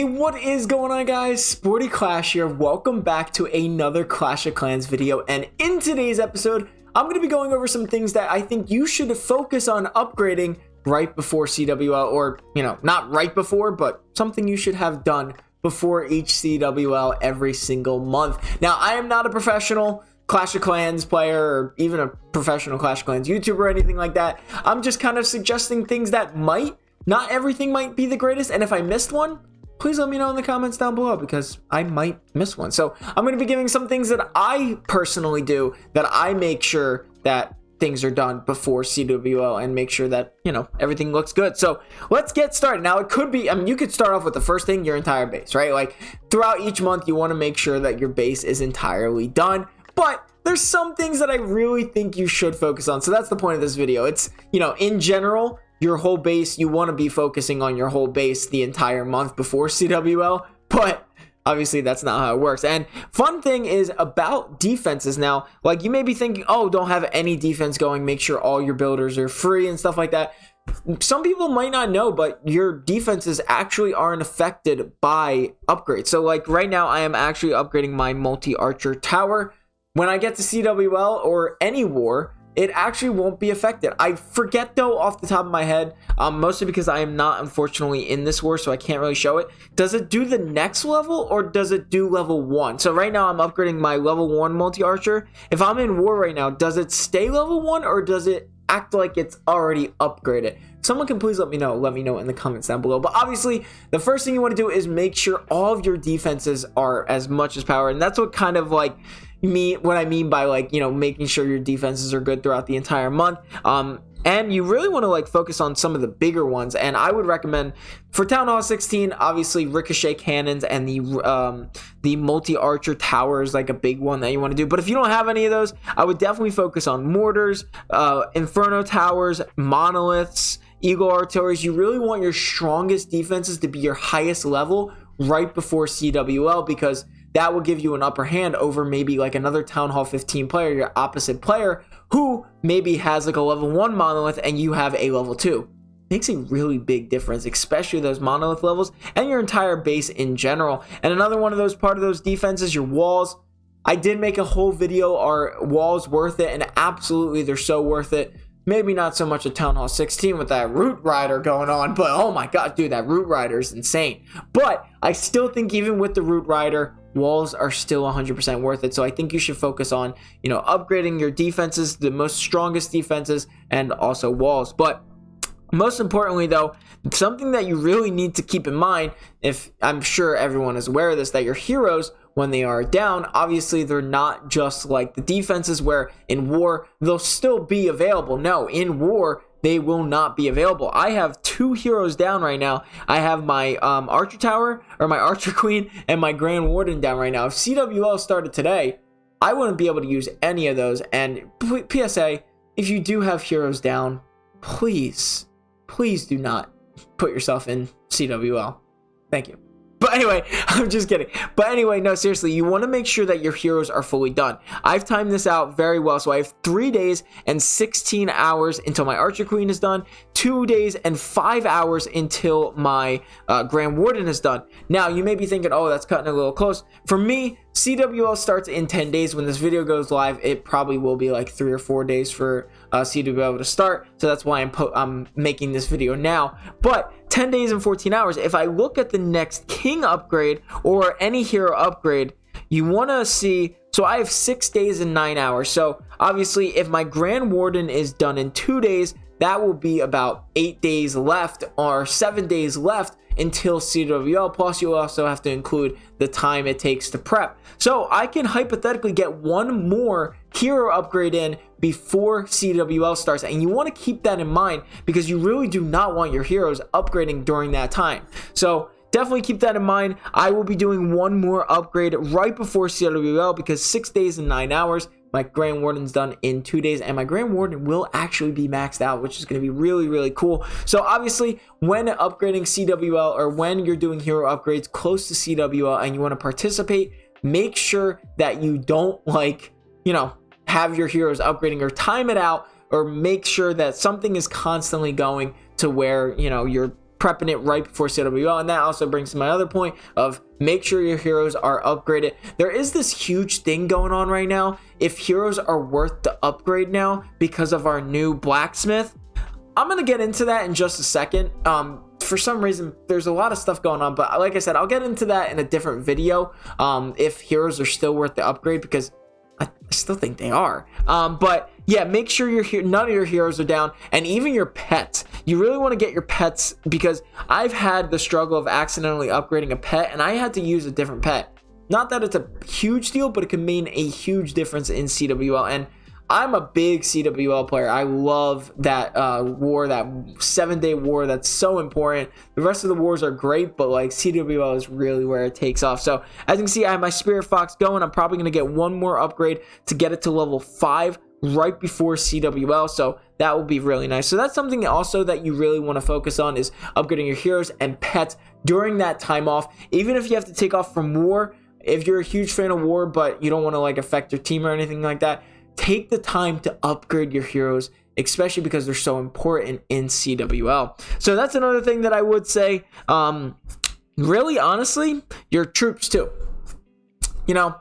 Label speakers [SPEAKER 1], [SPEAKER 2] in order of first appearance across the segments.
[SPEAKER 1] Hey, what is going on, guys? Sporty Clash here. Welcome back to another Clash of Clans video, and in today's episode I'm going to be going over some things that I think you should focus on upgrading right before CWL, or not right before, but something you should have done before each CWL every single month. Now, I am not a professional Clash of Clans player or even a professional Clash of Clans YouTuber or anything like that. I'm just kind of suggesting things that not everything might be the greatest, and if I missed one, please let me know in the comments down below because I might miss one. So I'm going to be giving some things that I personally do, that I make sure that things are done before CWL and make sure that, everything looks good. So let's get started. Now, it could be, you could start off with the first thing, your entire base, right? Like throughout each month, you want to make sure that your base is entirely done. But there's some things that I really think you should focus on. So that's the point of this video. It's, in general, your whole base, you want to be focusing on your whole base the entire month before CWL, but obviously that's not how it works. And fun thing is about defenses now, like you may be thinking, oh, don't have any defense going, make sure all your builders are free and stuff like that. Some people might not know, but your defenses actually aren't affected by upgrades. So like right now, I am actually upgrading my multi-archer tower. When I get to CWL or any war, it actually won't be affected. I forget though off the top of my head, mostly because I am not unfortunately in this war, so I can't really show it. Does it do the next level or does it do level 1? So right now I'm upgrading my level 1 multi-archer. If I'm in war right now, does it stay level 1 or does it act like it's already upgraded? Someone can please let me know in the comments down below. But obviously the first thing you want to do is make sure all of your defenses are as much as power, and that's what kind of like what I mean by like, making sure your defenses are good throughout the entire month. And you really want to like focus on some of the bigger ones. And I would recommend for Town Hall 16, obviously ricochet cannons and the multi-archer tower is like a big one that you want to do. But if you don't have any of those, I would definitely focus on mortars, inferno towers, monoliths, eagle artilleries. You really want your strongest defenses to be your highest level right before CWL, because that will give you an upper hand over maybe like another Town Hall 15 player, your opposite player, who maybe has like a level 1 monolith and you have a level 2. Makes a really big difference, especially those monolith levels and your entire base in general. And another one of those part of those defenses, your walls. I did make a whole video, are walls worth it? And absolutely, they're so worth it. Maybe not so much at Town Hall 16 with that Root Rider going on, but oh my god, dude, that Root Rider is insane. But I still think even with the Root Rider, walls are still 100% worth it. So I think you should focus on, upgrading your defenses, the most strongest defenses, and also walls. But most importantly though, something that you really need to keep in mind, if I'm sure everyone is aware of this, that your heroes, when they are down, obviously they're not just like the defenses where in war they'll still be available. No, in war they will not be available. I have 2 heroes down right now. I have my archer tower, or my archer queen, and my grand warden down right now. If CWL started today, I wouldn't be able to use any of those. And PSA, if you do have heroes down, please do not put yourself in CWL. Thank you. But anyway, I'm just kidding. But anyway, no, seriously, you want to make sure that your heroes are fully done. I've timed this out very well. So I have 3 days and 16 hours until my Archer Queen is done. 2 days and 5 hours until my Grand Warden is done. Now, you may be thinking, oh, that's cutting a little close. For me, CWL starts in 10 days. When this video goes live, it probably will be like 3 or 4 days for CWL to start. So that's why I'm making this video now. But 10 days and 14 hours, if I look at the next king upgrade or any hero upgrade, you want to see, so I have 6 days and 9 hours. So obviously if my Grand Warden is done in 2 days, that will be about 8 days left or 7 days left until CWL, plus you'll also have to include the time it takes to prep. So I can hypothetically get one more hero upgrade in before CWL starts, and you want to keep that in mind because you really do not want your heroes upgrading during that time. So definitely keep that in mind. I will be doing one more upgrade right before CWL because 6 days and 9 hours. My Grand Warden's done in 2 days, and my Grand Warden will actually be maxed out, which is going to be really, really cool. So obviously, when upgrading CWL or when you're doing hero upgrades close to CWL and you want to participate, make sure that you don't have your heroes upgrading, or time it out, or make sure that something is constantly going to where, you're prepping it right before CWL. And that also brings to my other point of make sure your heroes are upgraded. There is this huge thing going on right now. If heroes are worth the upgrade now because of our new blacksmith, I'm going to get into that in just a second. For some reason, there's a lot of stuff going on, but like I said, I'll get into that in a different video. If heroes are still worth the upgrade, because I still think they are. But yeah, make sure none of your heroes are down, and even your pets. You really want to get your pets, because I've had the struggle of accidentally upgrading a pet, and I had to use a different pet. Not that it's a huge deal, but it can mean a huge difference in CWL. And I'm a big CWL player. I love that war, that 7-day war. That's so important. The rest of the wars are great, but like CWL is really where it takes off. So as you can see, I have my Spirit Fox going. I'm probably going to get one more upgrade to get it to level 5 right before CWL. So that will be really nice. So that's something also that you really want to focus on, is upgrading your heroes and pets during that time off. Even if you have to take off from war, if you're a huge fan of war, but you don't want to like affect your team or anything like that, take the time to upgrade your heroes, especially because they're so important in CWL. So that's another thing that I would say. Really, honestly, your troops too. You know,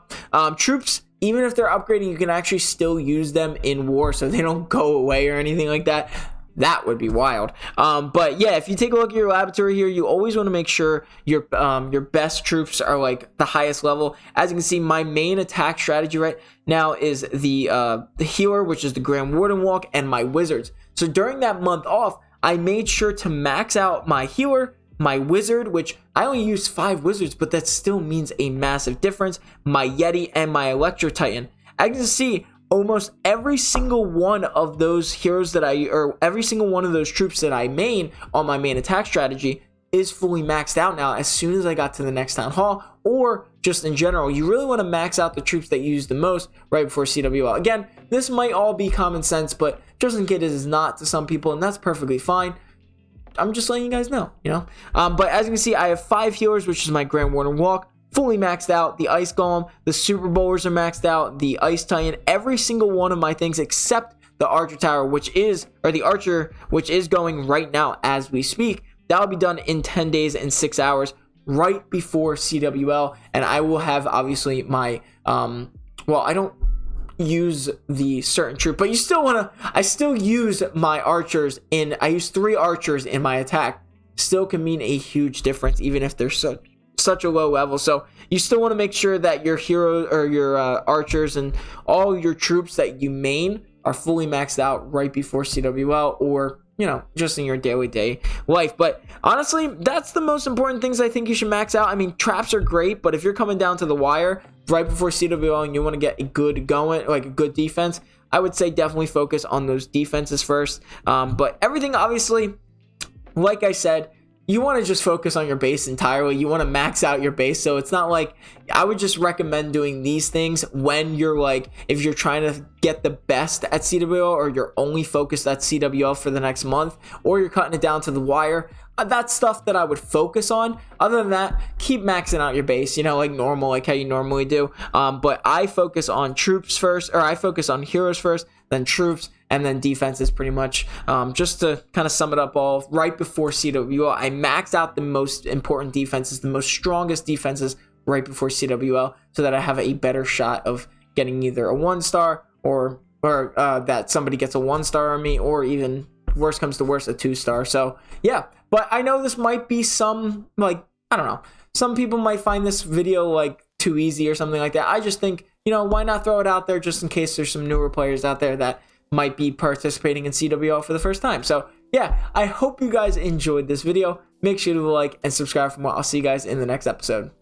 [SPEAKER 1] troops, even if they're upgrading, you can actually still use them in war, so they don't go away or anything like that. That would be wild. But yeah, if you take a look at your laboratory here, you always want to make sure your best troops are like the highest level. As you can see, my main attack strategy right now is the healer, which is the Grand Warden Walk, and my wizards. So during that month off, I made sure to max out my healer, my wizard, which I only use 5 wizards, but that still means a massive difference, my Yeti, and my Electro Titan. As you can see, almost every single one of those heroes or every single one of those troops that I main on my main attack strategy is fully maxed out now as soon as I got to the next town hall, or just in general. You really want to max out the troops that you use the most right before CWL. Again, this might all be common sense, but just in case it is not to some people, and that's perfectly fine. I'm just letting you guys know, you know. But as you can see, I have 5 healers, which is my Grand Warden Walk, fully maxed out. The Ice Golem, the Super Bowlers are maxed out, the Ice Titan, every single one of my things except the Archer Tower, the Archer, which is going right now as we speak. That'll be done in 10 days and 6 hours right before CWL. And I will have obviously my well, I don't use the certain troop, but you still want to, I still use my archers I use 3 archers in my attack. Still can mean a huge difference, even if they're such a low level. So you still want to make sure that your hero or your archers and all your troops that you main are fully maxed out right before CWL, or you know, just in your daily day life. But honestly, that's the most important things I think you should max out. I mean, traps are great, but if you're coming down to the wire right before CWL and you want to get a good going, like a good defense, I would say definitely focus on those defenses first. But everything, obviously, like I said, you want to just focus on your base entirely. You want to max out your base. So it's not like, I would just recommend doing these things when you're like, if you're trying to get the best at CWL, or you're only focused at CWL for the next month, or you're cutting it down to the wire. That's stuff that I would focus on. Other than that, keep maxing out your base, you know, like normal, like how you normally do. But I focus on troops first, or I focus on heroes first, then troops, and then defense is pretty much, just to kind of sum it up all, right before CWL, I maxed out the most important defenses, the most strongest defenses right before CWL, so that I have a better shot of getting either a 1-star or that somebody gets a 1-star on me, or even worst comes to worst, a 2-star. So yeah, but I know this might be some, like, I don't know, some people might find this video like too easy or something like that. I just think, you know, why not throw it out there just in case there's some newer players out there that might be participating in CWL for the first time. So yeah, I hope you guys enjoyed this video. Make sure to like and subscribe for more. I'll see you guys in the next episode.